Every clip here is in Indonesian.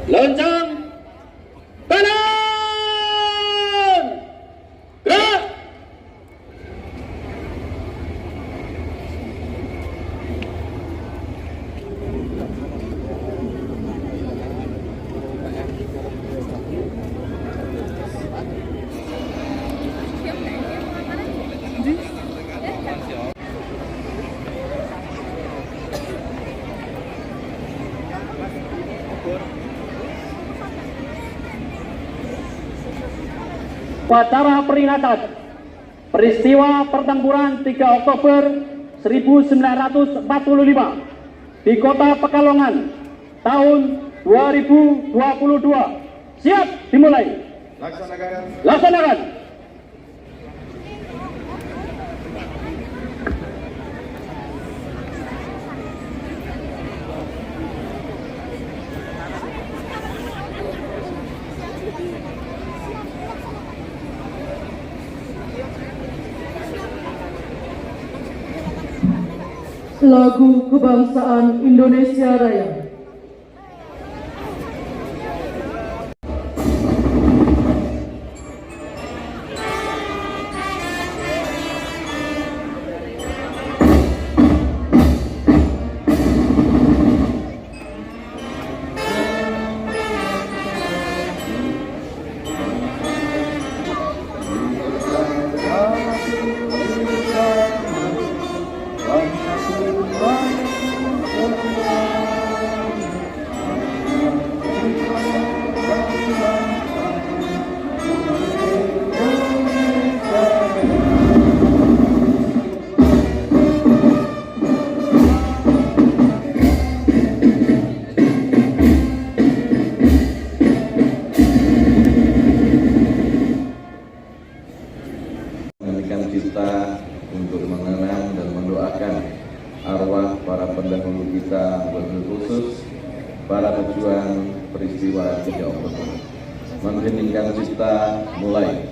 Lonceng kanan, gerak. Upacara peringatan peristiwa pertempuran 3 Oktober 1945 di Kota Pekalongan tahun 2022. Siap, dimulai. Laksanakan. Lagu Kebangsaan Indonesia Raya. Kita untuk mengenang dan mendoakan arwah para pendahulu kita, wabil khusus para pejuang peristiwa 3 Oktober. Mengheningkan cipta, mulai.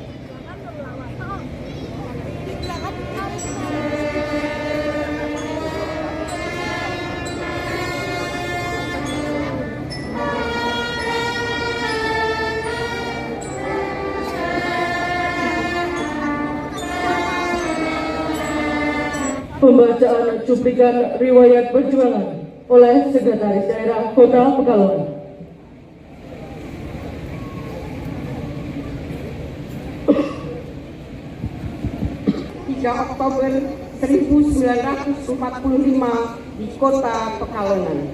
Pembacaan cuplikan riwayat perjuangan oleh Sekretaris Daerah Kota Pekalongan. Oktober 1945 di Kota Pekalongan.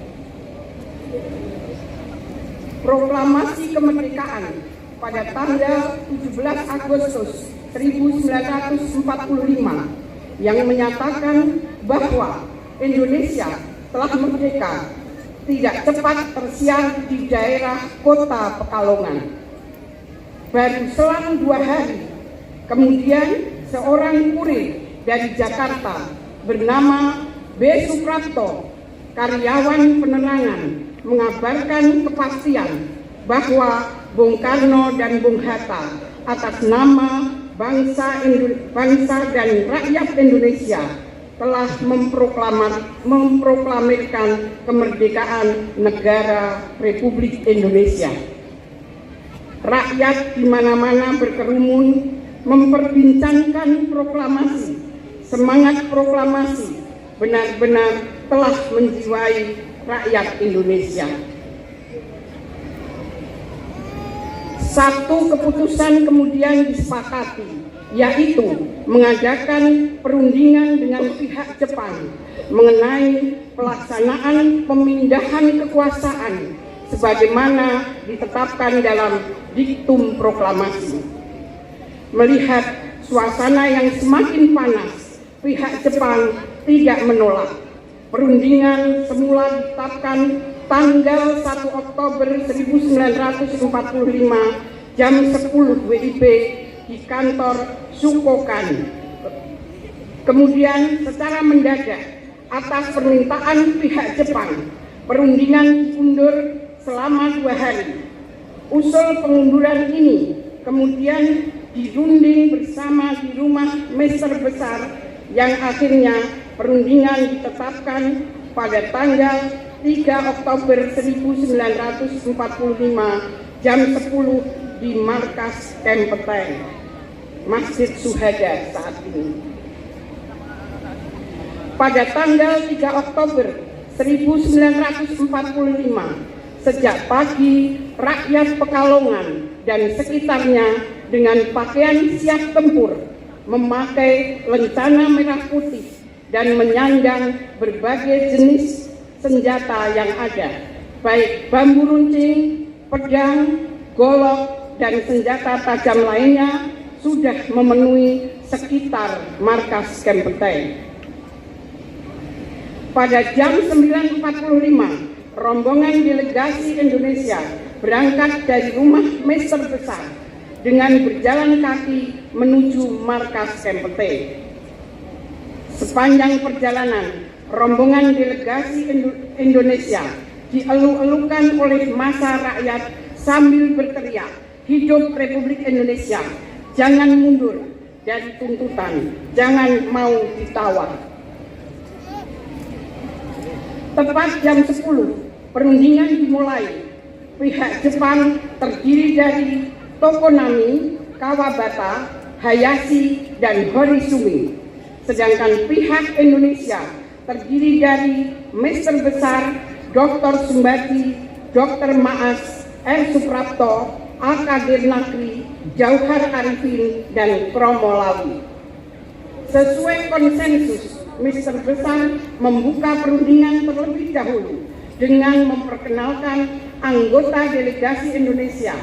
Proklamasi kemerdekaan pada tanggal 17 Agustus 1945 yang menyatakan bahwa Indonesia telah merdeka tidak cepat tersiar di daerah Kota Pekalongan. Baru selang 2 hari kemudian seorang kurir dari Jakarta bernama B. Suprapto, karyawan penerangan, mengabarkan kepastian bahwa Bung Karno dan Bung Hatta atas nama bangsa dan rakyat Indonesia telah memproklamirkan kemerdekaan negara Republik Indonesia. Rakyat di mana-mana berkerumun memperbincangkan proklamasi. Semangat proklamasi benar-benar telah menjiwai rakyat Indonesia. Satu keputusan kemudian disepakati yaitu mengadakan perundingan dengan pihak Jepang mengenai pelaksanaan pemindahan kekuasaan sebagaimana ditetapkan dalam diktum proklamasi. Melihat suasana yang semakin panas, pihak Jepang tidak menolak. Perundingan semula ditetapkan tanggal 1 Oktober 1945 jam 10 WIB di kantor Shukokan. Kemudian secara mendadak atas permintaan pihak Jepang, perundingan diundur selama 2 hari. Usul pengunduran ini kemudian dirunding bersama di rumah Mester Besar yang akhirnya perundingan ditetapkan pada tanggal 3 Oktober 1945 jam 10 di markas Kempeteng, Masjid Syuhada saat ini. Pada tanggal 3 Oktober 1945, sejak pagi rakyat Pekalongan dan sekitarnya dengan pakaian siap tempur, memakai lencana merah putih dan menyandang berbagai jenis senjata yang ada, baik bambu runcing, pedang, golok, dan senjata tajam lainnya sudah memenuhi sekitar markas Kempeteng. Pada jam 9.45, rombongan delegasi Indonesia berangkat dari rumah Mester Besar dengan berjalan kaki menuju markas Kempeteng. Sepanjang perjalanan, rombongan delegasi Indonesia dielu-elukan oleh massa rakyat sambil berteriak, "Hidup Republik Indonesia, jangan mundur dari tuntutan, jangan mau ditawar." Tepat jam 10, perundingan dimulai. Pihak Jepang terdiri dari Tokonami, Kawabata, Hayashi, dan Horisumi. Sedangkan pihak Indonesia terdiri dari Mester Besar, Dr. Sumbati, Dr. Maas, R. Suprapto, A.K. Dirnakri, Jauhar Arifin, dan Kromo Lawi. Sesuai konsensus, Mester Besar membuka perundingan terlebih dahulu dengan memperkenalkan anggota delegasi Indonesia.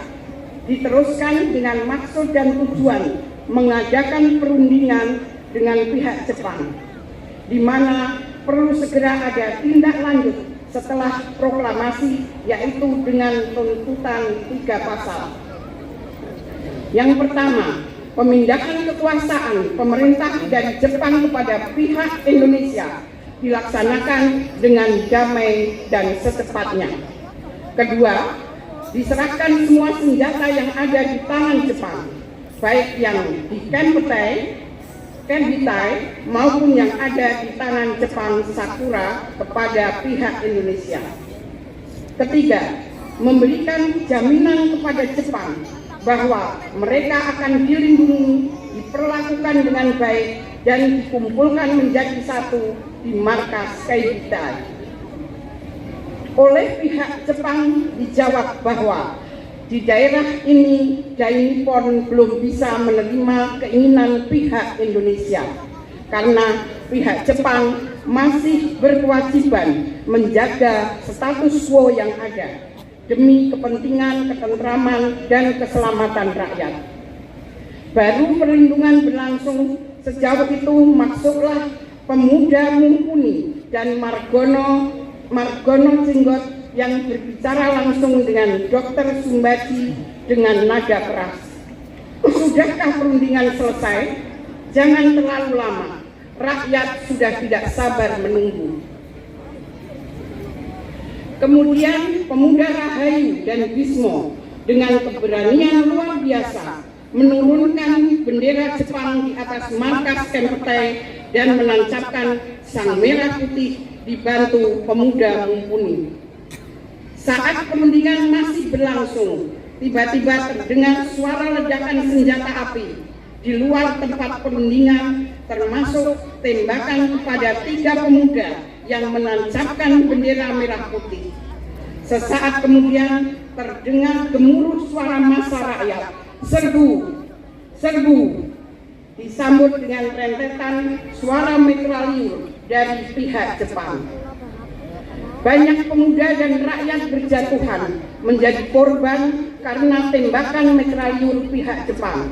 Diteruskan dengan maksud dan tujuan mengadakan perundingan dengan pihak Jepang, di mana perlu segera ada tindak lanjut setelah proklamasi, yaitu dengan tuntutan 3 pasal. Yang pertama, pemindahan kekuasaan pemerintah dari Jepang kepada pihak Indonesia dilaksanakan dengan damai dan secepatnya. Kedua, diserahkan semua senjata yang ada di tangan Jepang, baik yang di Kenbitai maupun yang ada di tangan Jepang Sakura kepada pihak Indonesia. Ketiga, memberikan jaminan kepada Jepang bahwa mereka akan dilindungi, diperlakukan dengan baik, dan dikumpulkan menjadi satu di markas Kenbitai. Oleh pihak Jepang dijawab bahwa di daerah ini Dai Nippon belum bisa menerima keinginan pihak Indonesia karena pihak Jepang masih berkewajiban menjaga status quo yang ada demi kepentingan ketentraman dan keselamatan rakyat. Baru perlindungan berlangsung sejauh itu masuklah pemuda mumpuni dan Margono Jenggot yang berbicara langsung dengan Dr. Sumbati dengan nada keras. Sudahkah perundingan selesai? Jangan terlalu lama. Rakyat sudah tidak sabar menunggu. Kemudian pemuda Rahayu dan Bismo dengan keberanian luar biasa menurunkan bendera Jepang di atas markas Kempeteng dan menancapkan sang merah putih dibantu pemuda mumpuni. Saat perundingan masih berlangsung, tiba-tiba terdengar suara ledakan senjata api di luar tempat perundingan, termasuk tembakan kepada 3 pemuda yang menancapkan bendera merah putih. Sesaat kemudian terdengar gemuruh suara massa rakyat, "Serbu! Serbu!" disambut dengan rentetan suara mitrailleur dari pihak Jepang. Banyak pemuda dan rakyat berjatuhan menjadi korban karena tembakan mitrailleur pihak Jepang.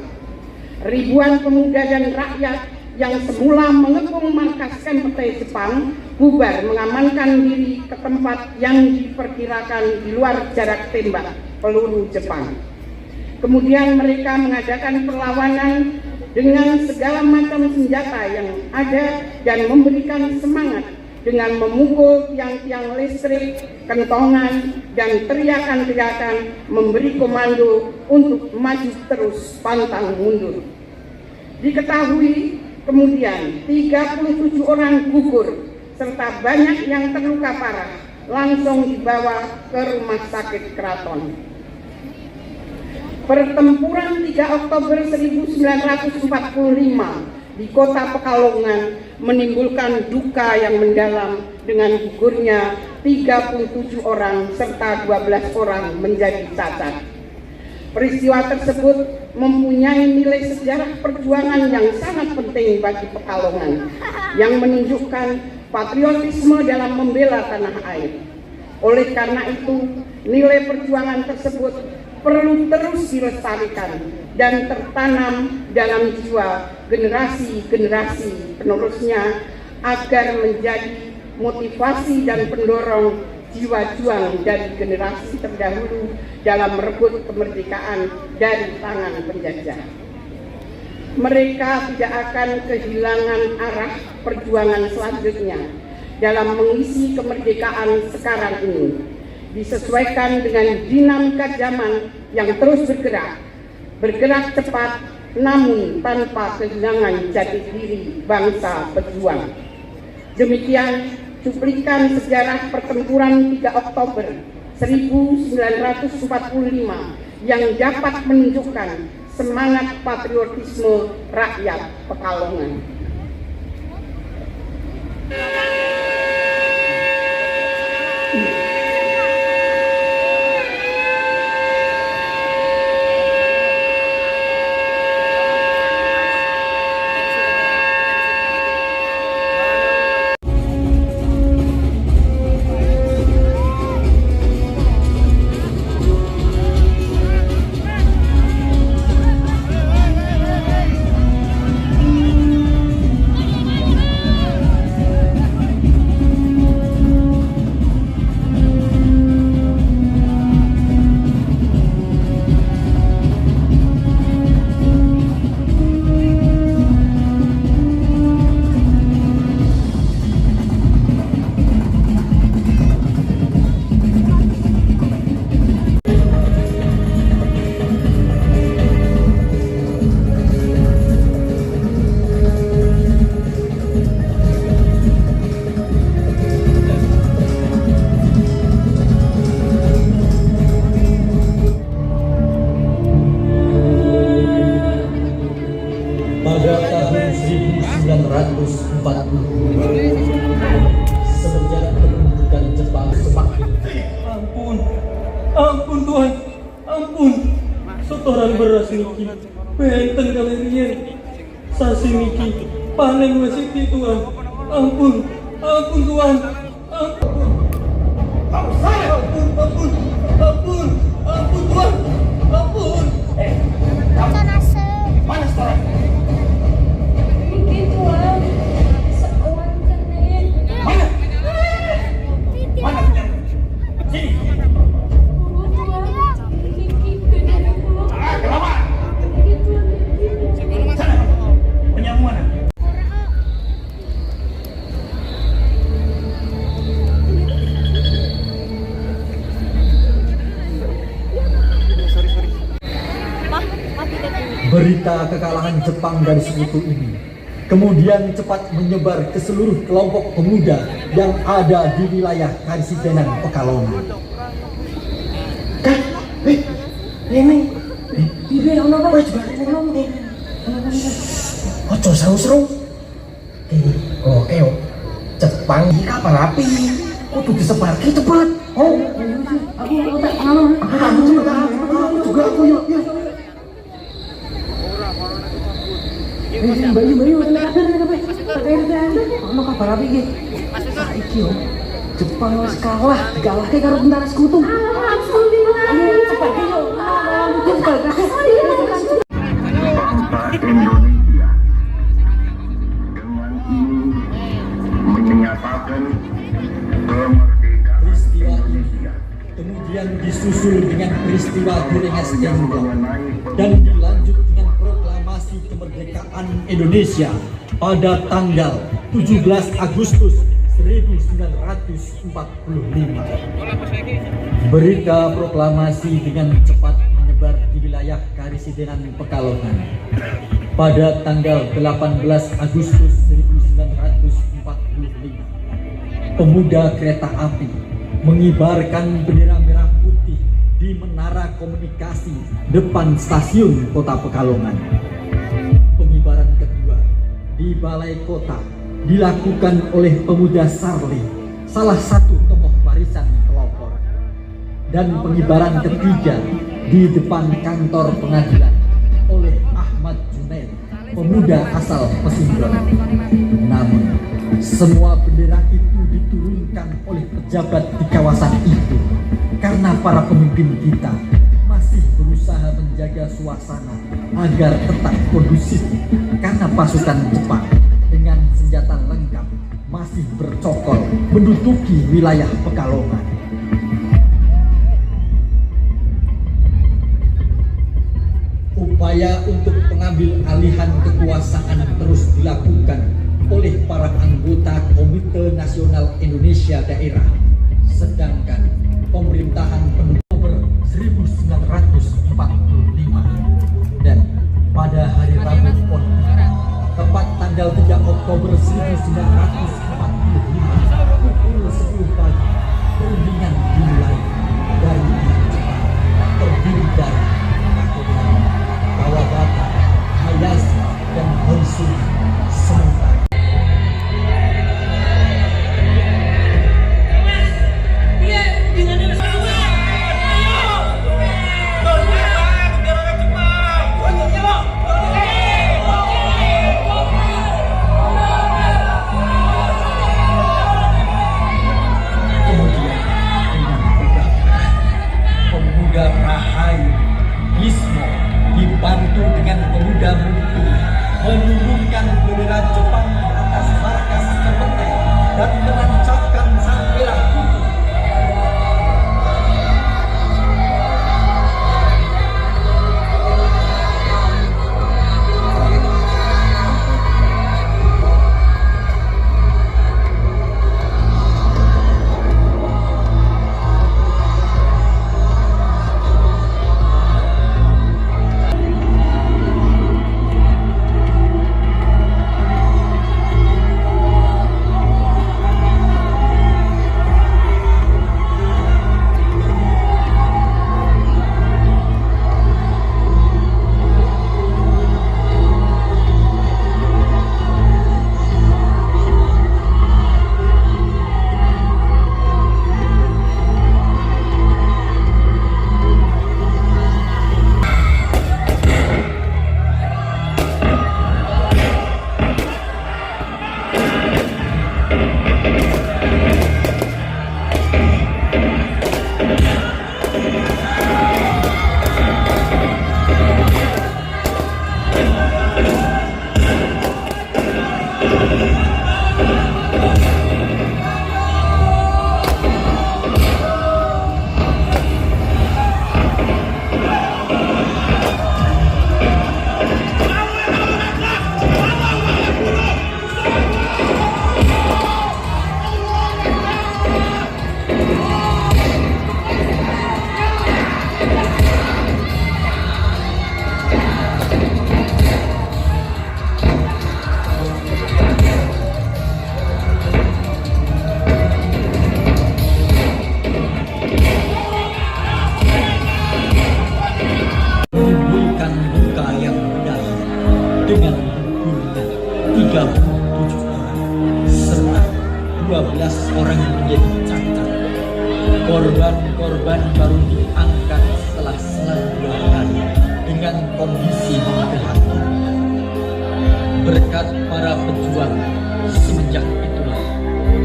Ribuan pemuda dan rakyat yang semula mengepung markas Kempete Jepang bubar mengamankan diri ke tempat yang diperkirakan di luar jarak tembak peluru Jepang. Kemudian mereka mengadakan perlawanan dengan segala macam senjata yang ada dan memberikan semangat dengan memukul tiang-tiang listrik, kentongan, dan teriakan-teriakan memberi komando untuk maju terus pantang mundur. Diketahui kemudian 37 orang gugur serta banyak yang terluka parah langsung dibawa ke rumah sakit keraton. Pertempuran 3 Oktober 1945 di kota Pekalongan menimbulkan duka yang mendalam dengan gugurnya 37 orang serta 12 orang menjadi cacat. Peristiwa tersebut mempunyai nilai sejarah perjuangan yang sangat penting bagi Pekalongan yang menunjukkan patriotisme dalam membela tanah air. Oleh karena itu, nilai perjuangan tersebut perlu terus dilestarikan dan tertanam dalam jiwa generasi-generasi penerusnya agar menjadi motivasi dan pendorong jiwa juang dari generasi terdahulu dalam merebut kemerdekaan dari tangan penjajah. Mereka tidak akan kehilangan arah perjuangan selanjutnya dalam mengisi kemerdekaan sekarang ini, disesuaikan dengan dinamika zaman yang terus bergerak cepat namun tanpa kehilangan jati diri bangsa pejuang. Demikian cuplikan sejarah pertempuran 3 Oktober 1945 yang dapat menunjukkan semangat patriotisme rakyat Pekalongan. Pada tahun 1940, semenjak pendudukan Jepang semakin Ampun Tuhan, ampun. Setoran beras niki, benten kalirian. Sasi niki, panen wasiti Tuhan. Ampun Tuhan, ampun. Ampun Tuhan, ampun. mana sekarang? Mana? Sini. Kenapa? Sana. Penyamu mana? Berita kekalahan Jepang dari sekutu ini kemudian cepat menyebar ke seluruh kelompok pemuda yang ada di wilayah Karisidenan Pekalongan. Ini apa juga? Ojo seru-seru. Oke, Jepang ini kapal api. Kudu disebar cepet. Oh, aku tak tahu. Aku juga yuk. Bayu ada kabeh. Ono kabar apa iki? Saiki yo Jepang wis kalah, dikalahke karo tentara sekutu. Alhamdulillah. Cepat yo. Bangsa Indonesia dengan ini menyatakan kemerdekaan Peristiwa ini Indonesia kemudian disusul dengan peristiwa Rengas Dengklok dan dilanjut dengan proklamasi kemerdekaan Indonesia pada tanggal 17 Agustus 1945. Berita proklamasi dengan cepat menyebar di wilayah Karisidenan Pekalongan. Pada tanggal 18 Agustus 1945, pemuda kereta api mengibarkan bendera merah putih di menara komunikasi depan stasiun Kota Pekalongan. Pengibaran kedua di Balai Kota dilakukan oleh pemuda Sarli, salah satu tokoh barisan pelopor. Dan pengibaran ketiga di depan kantor pengadilan oleh Ahmad Junaid, pemuda asal Pesinjon. Namun, semua bendera itu diturunkan oleh pejabat di kawasan itu karena para pemimpin kita masih berusaha menjaga suasana agar tetap kondusif, karena pasukan Jepang dengan senjata lengkap masih bercokol menduduki wilayah Pekalongan. Upaya untuk pengambil alihan kekuasaan terus dilakukan oleh para anggota Komite Nasional Indonesia Daerah, sedangkan pemerintahan penuh Oktober 1945 dan pada hari Rabu Pon, tepat tanggal 3 Oktober 1945 pukul 10 pagi, perundingan dimulai dari Jepang, terdiri dari Makotan, Kawabata, Hayashi, dan Honshu. Sementara dibantu dengan pemuda Mutu menurunkan bendera Jepang di atas markas Kempete dan menancapkan sang merah putih. dengan gugurnya 37 orang serta 12 orang menjadi cacat. Korban-korban baru diangkat setelah selang 2 hari dengan kondisi memprihatinkan. berkat para pejuang. Semenjak itulah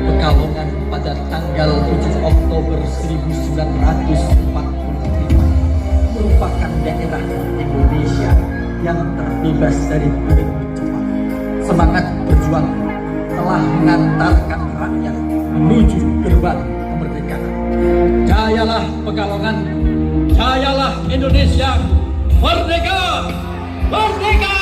Pekalongan pada tanggal 7 Oktober 1945 merupakan daerah Indonesia yang terbebas dari belenggu Jepang. Semangat berjuang telah mengantarkan rakyat menuju gerbang kemerdekaan. Jayalah Pekalongan, jayalah Indonesia, merdeka, merdeka!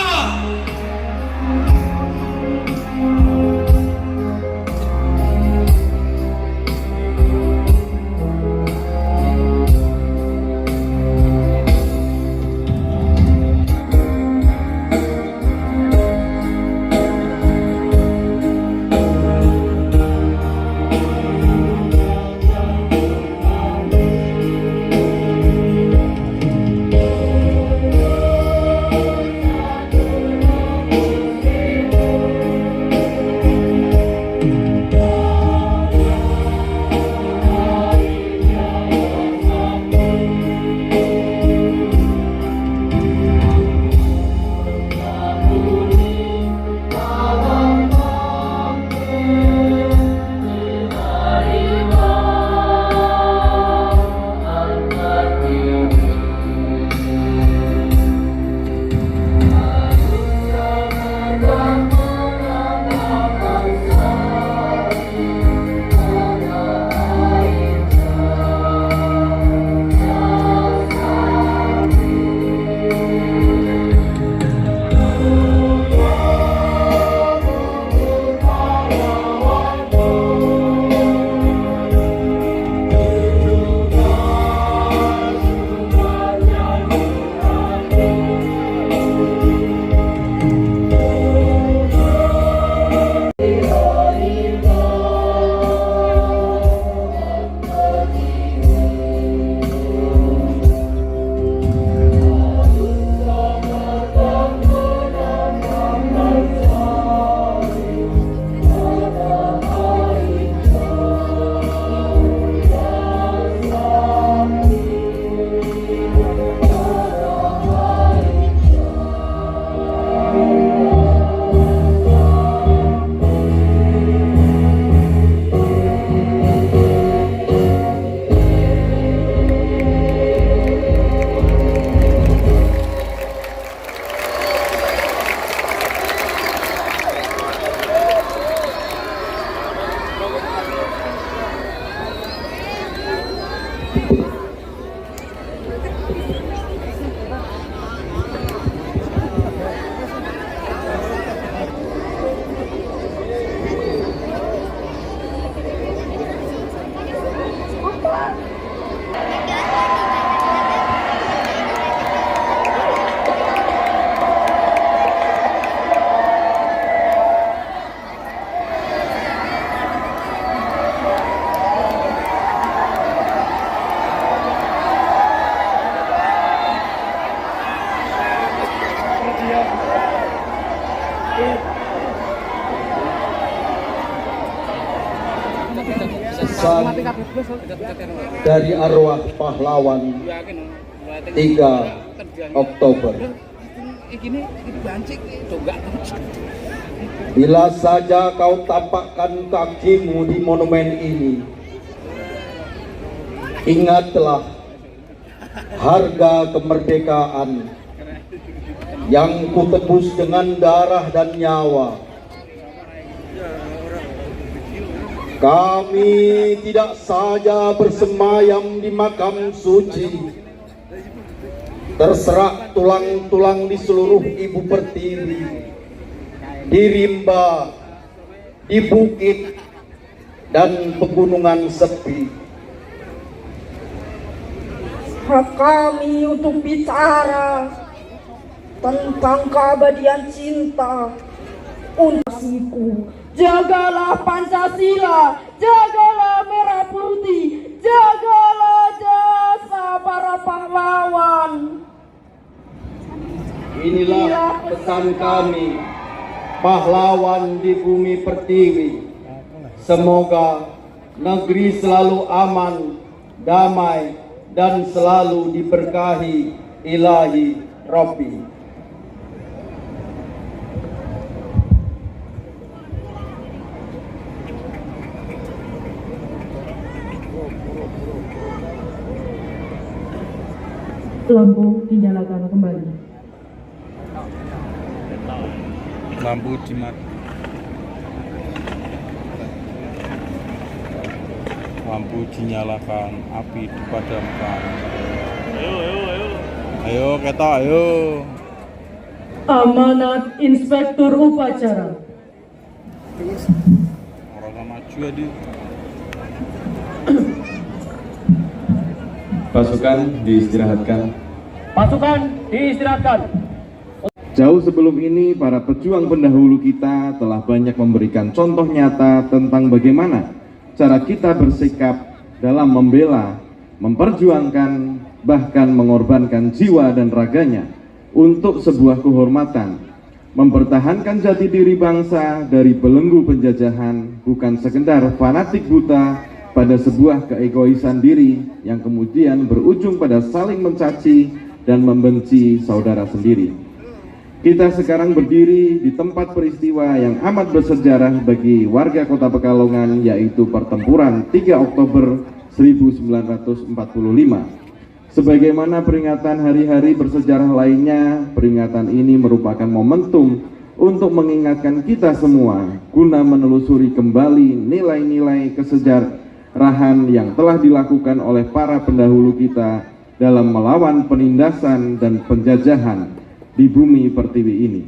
Pesan dari arwah pahlawan 3 Oktober. Bila saja kau tampakkan kakimu di monumen ini, ingatlah harga kemerdekaan yang kutebus dengan darah dan nyawa. Kami tidak saja bersemayam di makam suci, terserak tulang-tulang di seluruh Ibu Pertiwi, di rimba, di bukit, dan pegunungan sepi. Hak kami untuk bicara tentang keabadian cinta untukku. Jagalah Pancasila, jagalah merah putih, jagalah jasa para pahlawan. Inilah pesan kami, pahlawan di bumi Pertiwi. Semoga negeri selalu aman, damai, dan selalu diberkahi Ilahi Rabbi. Lampu dinyalakan kembali. Lampu dimatikan. Lampu dinyalakan, api dipadamkan. Ayo kita, ayo. Amanat Inspektur Upacara. Orang maju ya di. Pasukan diistirahatkan. Pasukan diistirahatkan. Jauh sebelum ini, para pejuang pendahulu kita telah banyak memberikan contoh nyata tentang bagaimana cara kita bersikap dalam membela, memperjuangkan, bahkan mengorbankan jiwa dan raganya untuk sebuah kehormatan, mempertahankan jati diri bangsa dari belenggu penjajahan, bukan sekedar fanatik buta pada sebuah keegoisan diri yang kemudian berujung pada saling mencaci dan membenci saudara sendiri. Kita sekarang berdiri di tempat peristiwa yang amat bersejarah bagi warga Kota Pekalongan, yaitu pertempuran 3 Oktober 1945. Sebagaimana peringatan hari-hari bersejarah lainnya, peringatan ini merupakan momentum untuk mengingatkan kita semua guna menelusuri kembali nilai-nilai kesejarahan yang telah dilakukan oleh para pendahulu kita dalam melawan penindasan dan penjajahan di bumi pertiwi ini.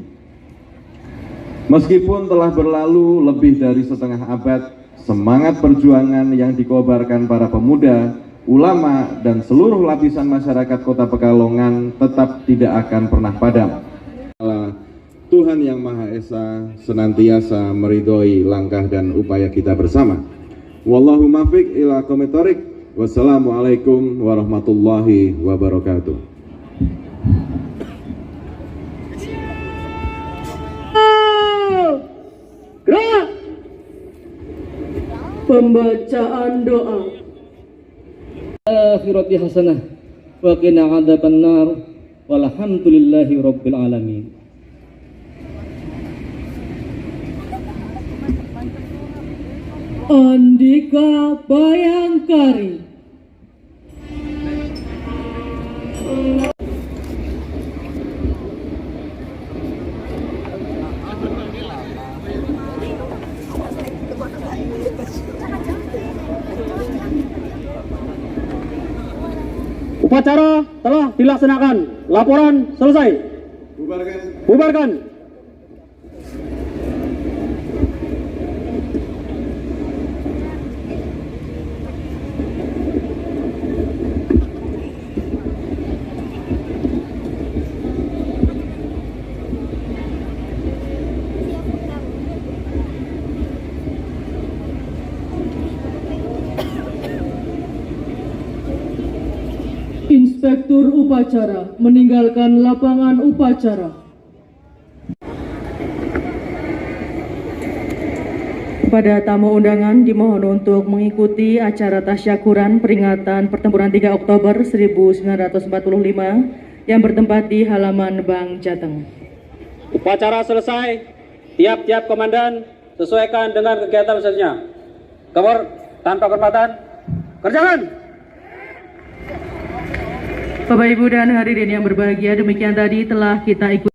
Meskipun telah berlalu lebih dari setengah abad, semangat perjuangan yang dikobarkan para pemuda, ulama, dan seluruh lapisan masyarakat Kota Pekalongan tetap tidak akan pernah padam. Tuhan Yang Maha Esa senantiasa meridhoi langkah dan upaya kita bersama. Wallahu muwaffiq ila aqwamit thoriq. Wassalamualaikum warahmatullahi wabarakatuh. Gerak. Pembacaan doa. Akhirati hasanah wa qina adzabannar walhamdulillahi rabbil alamin. Andika Bayangkari. Upacara telah dilaksanakan. Laporan selesai. Bubarkan. Inspektur Upacara meninggalkan lapangan upacara. Pada tamu undangan dimohon untuk mengikuti acara tasyakuran peringatan pertempuran 3 Oktober 1945 yang bertempat di halaman Bank Jateng. Upacara selesai. Tiap-tiap komandan sesuaikan dengan kegiatan selanjutnya. Kabur tanpa kehormatan. Kerjakan. Bapak, Ibu, dan hadirin yang berbahagia, demikian tadi telah kita ikuti